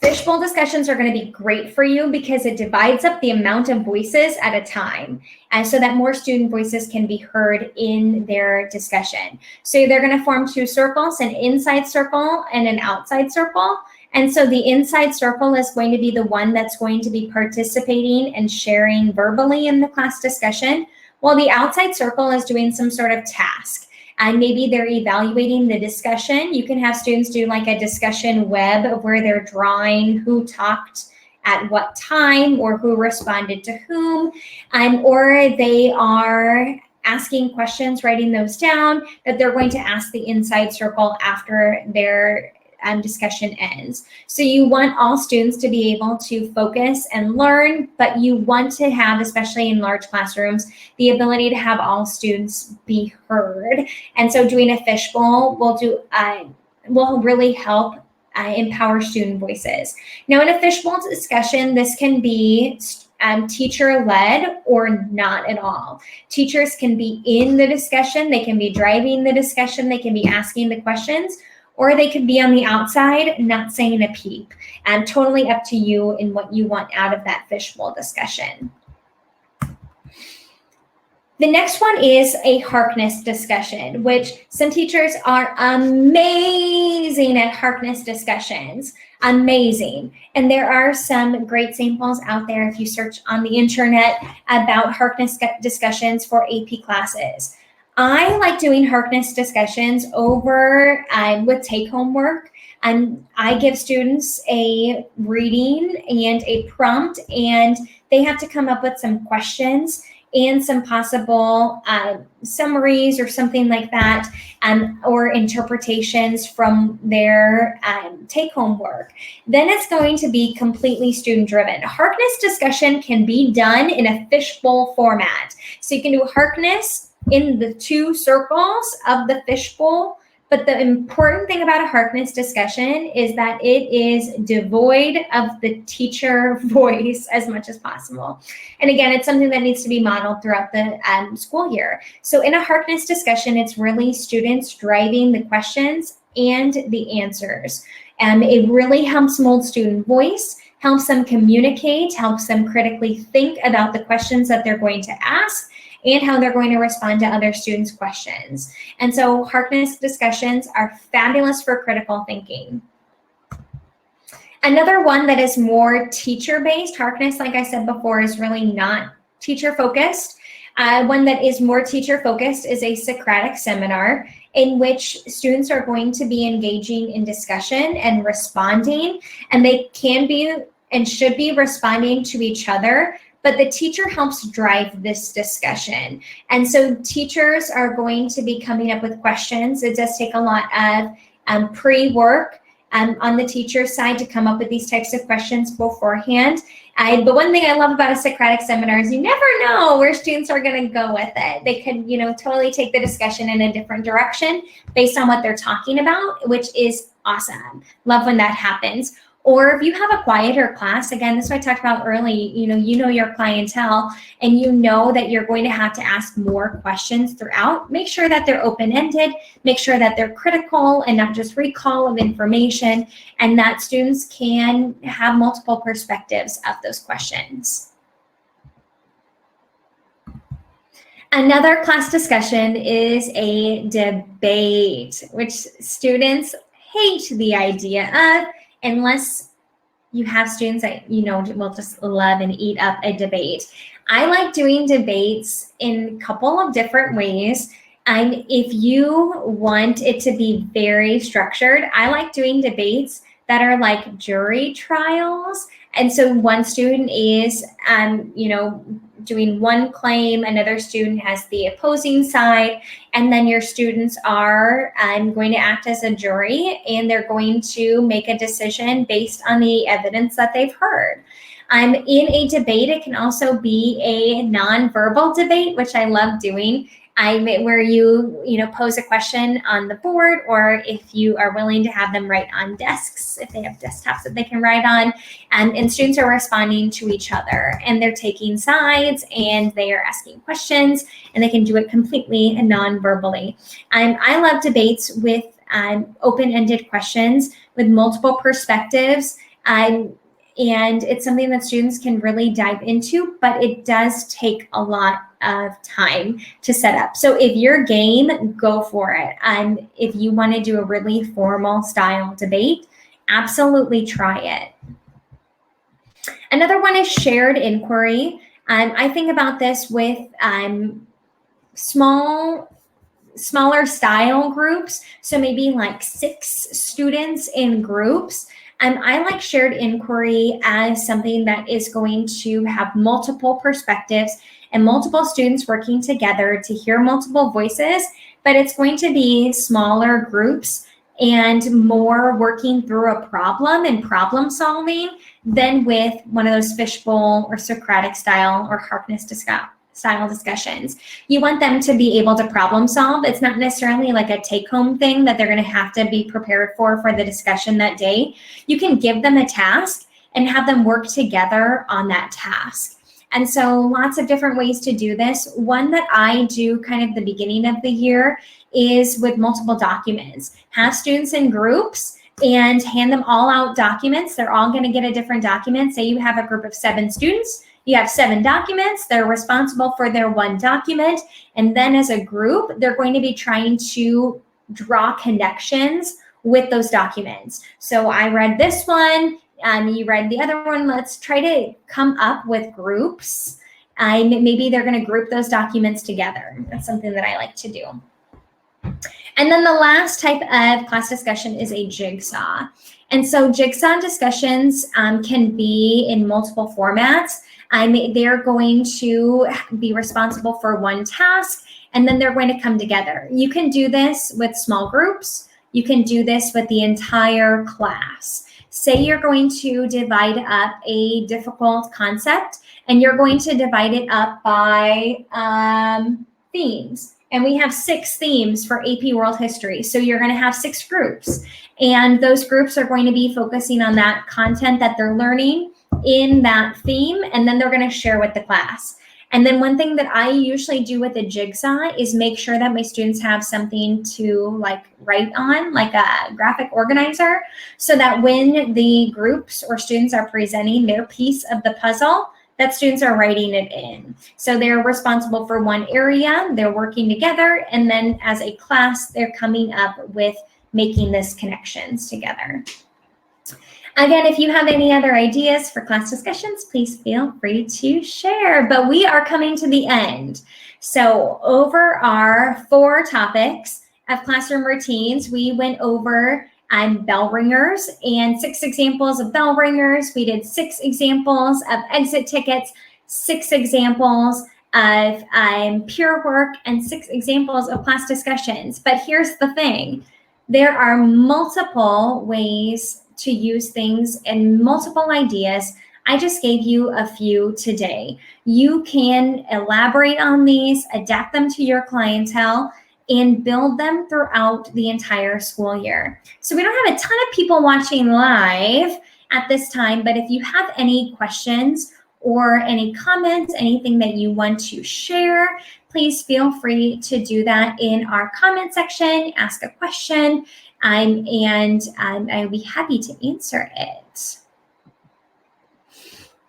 fishbowl discussions are going to be great for you because it divides up the amount of voices at a time, and so that more student voices can be heard in their discussion. So they're going to form 2 circles, an inside circle and an outside circle. And so the inside circle is going to be the one that's going to be participating and sharing verbally in the class discussion, while the outside circle is doing some sort of task. And maybe they're evaluating the discussion. You can have students do like a discussion web of where they're drawing who talked at what time or who responded to whom, or they are asking questions, writing those down that they're going to ask the inside circle after their discussion ends. So you want all students to be able to focus and learn, but you want to have, especially in large classrooms, the ability to have all students be heard. And so doing a fishbowl will really help empower student voices. Now, in a fishbowl discussion, this can be teacher-led or not at all. Teachers can be in the discussion, they can be driving the discussion, they can be asking the questions, or they could be on the outside, not saying a peep. And totally up to you in what you want out of that fishbowl discussion. The next one is a Harkness discussion, which some teachers are amazing at Harkness discussions. Amazing. And there are some great samples out there if you search on the internet about Harkness discussions for AP classes. I like doing Harkness discussions over with take-home work. I give students a reading and a prompt, and they have to come up with some questions. and some possible summaries or something like that, or interpretations from their take-home work. Then it's going to be completely student-driven. Harkness discussion can be done in a fishbowl format. So you can do Harkness in the 2 circles of the fishbowl. But the important thing about a Harkness discussion is that it is devoid of the teacher voice as much as possible. And again, it's something that needs to be modeled throughout the school year. So in a Harkness discussion, it's really students driving the questions and the answers. It really helps mold student voice, helps them communicate, helps them critically think about the questions that they're going to ask, and how they're going to respond to other students' questions. And so Harkness discussions are fabulous for critical thinking. Another one that is more teacher-based, Harkness, like I said before, is really not teacher-focused. One that is more teacher-focused is a Socratic seminar, in which students are going to be engaging in discussion and responding, and they can be and should be responding to each other, but the teacher helps drive this discussion. And so teachers are going to be coming up with questions. It does take a lot of pre-work on the teacher's side to come up with these types of questions beforehand. But one thing I love about a Socratic seminar is you never know where students are going to go with it. They could, totally take the discussion in a different direction based on what they're talking about, which is awesome. Love when that happens. Or if you have a quieter class, again, this is what I talked about early, you know your clientele, and you know that you're going to have to ask more questions throughout. Make sure that they're open-ended, make sure that they're critical and not just recall of information, and that students can have multiple perspectives of those questions. Another class discussion is a debate, which students hate the idea of, unless you have students that will just love and eat up a debate. I like doing debates in a couple of different ways. If you want it to be very structured, I like doing debates that are like jury trials. And so one student is, doing one claim, another student has the opposing side, and then your students are going to act as a jury, and they're going to make a decision based on the evidence that they've heard. In a debate, it can also be a nonverbal debate, which I love doing. Where you pose a question on the board, or if you are willing to have them write on desks, if they have desktops that they can write on, and students are responding to each other, and they're taking sides, and they are asking questions, and they can do it completely and non-verbally. I love debates with open-ended questions with multiple perspectives. And it's something that students can really dive into, but it does take a lot of time to set up. So if you're game, go for it. If you want to do a really formal style debate, absolutely try it. Another one is shared inquiry. I think about this with smaller style groups, so maybe like 6 students in groups. I like shared inquiry as something that is going to have multiple perspectives and multiple students working together to hear multiple voices, but it's going to be smaller groups and more working through a problem and problem solving than with one of those fishbowl or Socratic style or Harkness style discussions. You want them to be able to problem solve. It's not necessarily like a take-home thing that they're going to have to be prepared for the discussion that day. You can give them a task and have them work together on that task. And so lots of different ways to do this. One that I do kind of the beginning of the year is with multiple documents. Have students in groups and hand them all out documents. They're all going to get a different document. Say you have a group of 7 students. You have 7 documents. They're responsible for their one document. And then as a group, they're going to be trying to draw connections with those documents. So I read this one, you read the other one. Let's try to come up with groups. Maybe they're going to group those documents together. That's something that I like to do. And then the last type of class discussion is a jigsaw. And so jigsaw discussions can be in multiple formats. They're going to be responsible for one task, and then they're going to come together. You can do this with small groups. You can do this with the entire class. Say you're going to divide up a difficult concept, and you're going to divide it up by themes. And we have 6 themes for AP World History. So you're going to have 6 groups. And those groups are going to be focusing on that content that they're learning in that theme. And then they're going to share with the class. And then one thing that I usually do with a Jigsaw is make sure that my students have something to like write on, like a graphic organizer, so that when the groups or students are presenting their piece of the puzzle, that students are writing it in. So they're responsible for one area, they're working together, and then as a class, they're coming up with making this connections together. Again, if you have any other ideas for class discussions, please feel free to share. But we are coming to the end. So over our 4 topics of classroom routines, we went over bell ringers and 6 examples of bell ringers. We did 6 examples of exit tickets, 6 examples of peer work, and 6 examples of class discussions. But here's the thing. There are multiple ways to use things and multiple ideas. I just gave you a few today. You can elaborate on these, adapt them to your clientele, and build them throughout the entire school year. So we don't have a ton of people watching live at this time, but if you have any questions or any comments, anything that you want to share, please feel free to do that in our comment section, ask a question, and I'll be happy to answer it.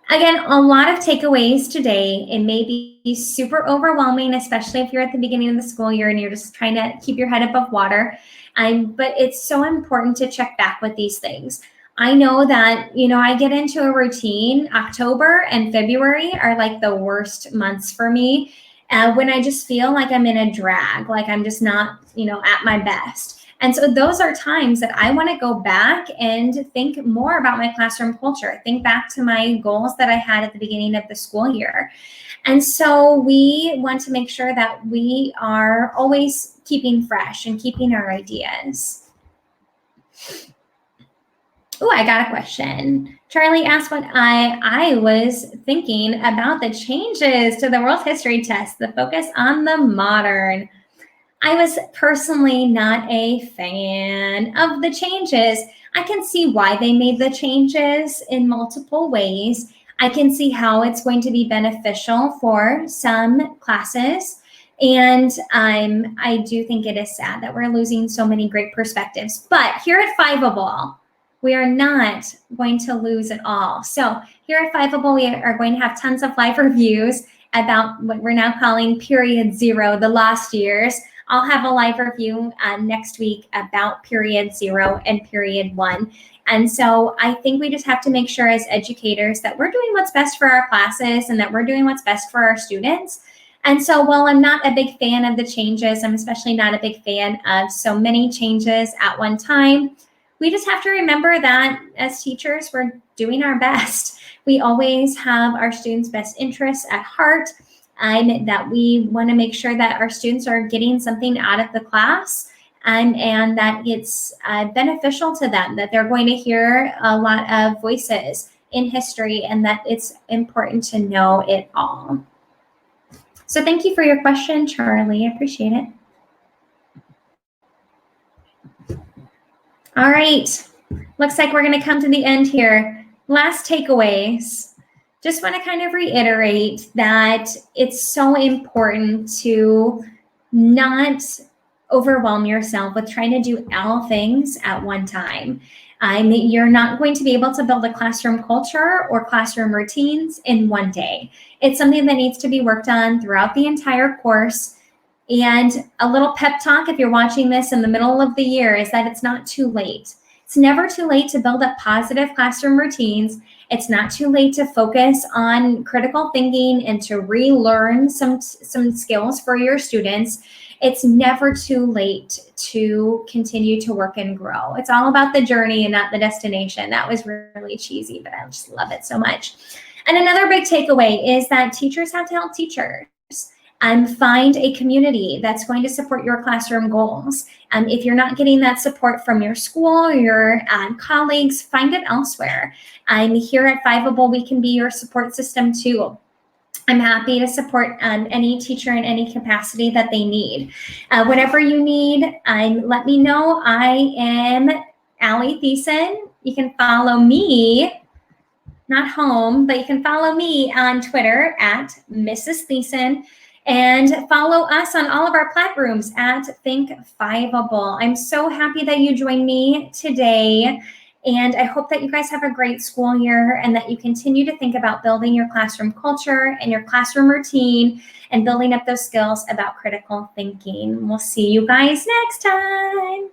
Again, a lot of takeaways today. It may be super overwhelming, especially if you're at the beginning of the school year and you're just trying to keep your head above water. But it's so important to check back with these things. I know that, I get into a routine. October and February are like the worst months for me when I just feel like I'm in a drag, like I'm just not, at my best. And so those are times that I want to go back and think more about my classroom culture, think back to my goals that I had at the beginning of the school year. And so we want to make sure that we are always keeping fresh and keeping our ideas. Oh, I got a question. Charlie asked what I was thinking about the changes to the world history test, the focus on the modern. I was personally not a fan of the changes. I can see why they made the changes in multiple ways. I can see how it's going to be beneficial for some classes. And I do think it is sad that we're losing so many great perspectives. But here at Fishbowl, we are not going to lose it all. So here at Fishbowl, we are going to have tons of live reviews about what we're now calling period 0, the lost years. I'll have a live review next week about period 0 and period 1. And so I think we just have to make sure as educators that we're doing what's best for our classes and that we're doing what's best for our students. And so while I'm not a big fan of the changes, I'm especially not a big fan of so many changes at one time. We just have to remember that as teachers, we're doing our best. We always have our students' best interests at heart. That we want to make sure that our students are getting something out of the class and that it's beneficial to them, that they're going to hear a lot of voices in history and that it's important to know it all. So thank you for your question, Charlie. I appreciate it. All right. Looks like we're going to come to the end here. Last takeaways. Just want to kind of reiterate that it's so important to not overwhelm yourself with trying to do all things at one time. You're not going to be able to build a classroom culture or classroom routines in one day. It's something that needs to be worked on throughout the entire course. And a little pep talk, if you're watching this in the middle of the year, is that it's not too late. It's never too late to build up positive classroom routines. It's not too late to focus on critical thinking and to relearn some skills for your students. It's never too late to continue to work and grow. It's all about the journey and not the destination. That was really cheesy, but I just love it so much. And another big takeaway is that teachers have to help teachers. Find a community that's going to support your classroom goals. If you're not getting that support from your school or your colleagues, find it elsewhere. Here at Fiveable, we can be your support system too. I'm happy to support any teacher in any capacity that they need. Whatever you need, let me know. I am Allie Thiessen. You can follow me, not home, but you can follow me on Twitter at Mrs. Thiessen, and follow us on all of our platforms at Think Fiveable. I'm so happy that you joined me today. And I hope that you guys have a great school year and that you continue to think about building your classroom culture and your classroom routine and building up those skills about critical thinking. We'll see you guys next time.